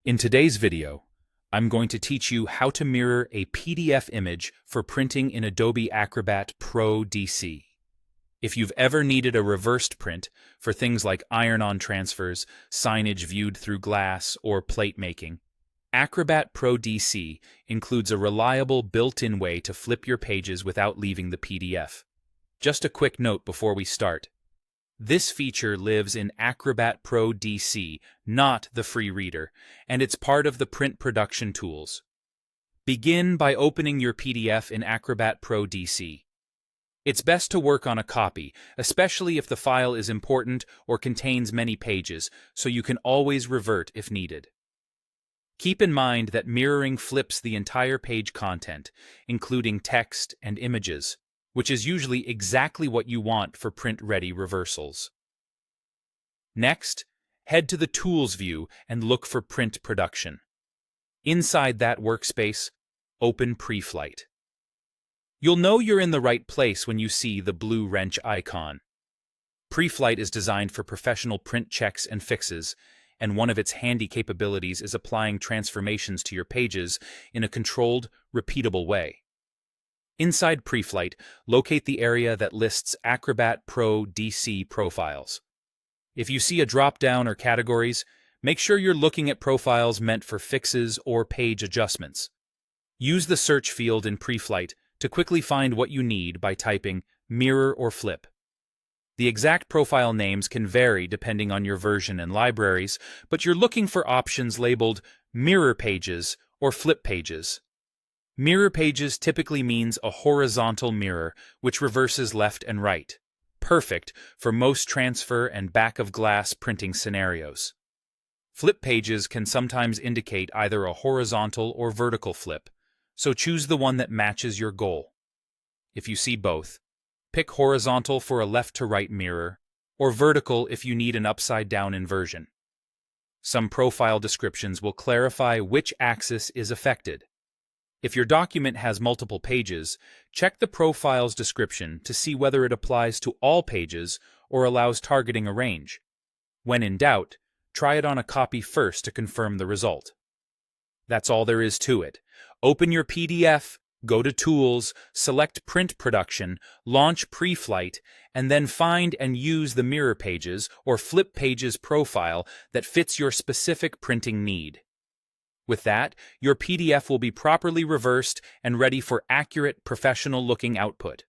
In today's video, I'm going to teach you how to mirror a PDF image for printing in Adobe Acrobat Pro DC. If you've ever needed a reversed print for things like iron-on transfers, signage viewed through glass, or plate making, Acrobat Pro DC includes a reliable built-in way to flip your pages without leaving the PDF. Just a quick note before we start. This feature lives in Acrobat Pro DC, not the free reader, and it's part of the print production tools. Begin by opening your PDF in Acrobat Pro DC. It's best to work on a copy, especially if the file is important or contains many pages, so you can always revert if needed. Keep in mind that mirroring flips the entire page content, including text and images, which is usually exactly what you want for print-ready reversals. Next, head to the Tools view and look for Print Production. Inside that workspace, open Preflight. You'll know you're in the right place when you see the blue wrench icon. Preflight is designed for professional print checks and fixes, and one of its handy capabilities is applying transformations to your pages in a controlled, repeatable way. Inside Preflight, locate the area that lists Acrobat Pro DC profiles. If you see a drop-down or categories, make sure you're looking at profiles meant for fixes or page adjustments. Use the search field in Preflight to quickly find what you need by typing mirror or flip. The exact profile names can vary depending on your version and libraries, but you're looking for options labeled mirror pages or flip pages. Mirror pages typically means a horizontal mirror, which reverses left and right. Perfect for most transfer and back-of-glass printing scenarios. Flip pages can sometimes indicate either a horizontal or vertical flip, so choose the one that matches your goal. If you see both, pick horizontal for a left-to-right mirror, or vertical if you need an upside-down inversion. Some profile descriptions will clarify which axis is affected. If your document has multiple pages, check the profile's description to see whether it applies to all pages or allows targeting a range. When in doubt, try it on a copy first to confirm the result. That's all there is to it. Open your PDF, go to Tools, select Print Production, launch Preflight, and then find and use the mirror pages or flip pages profile that fits your specific printing need. With that, your PDF will be properly reversed and ready for accurate, professional-looking output.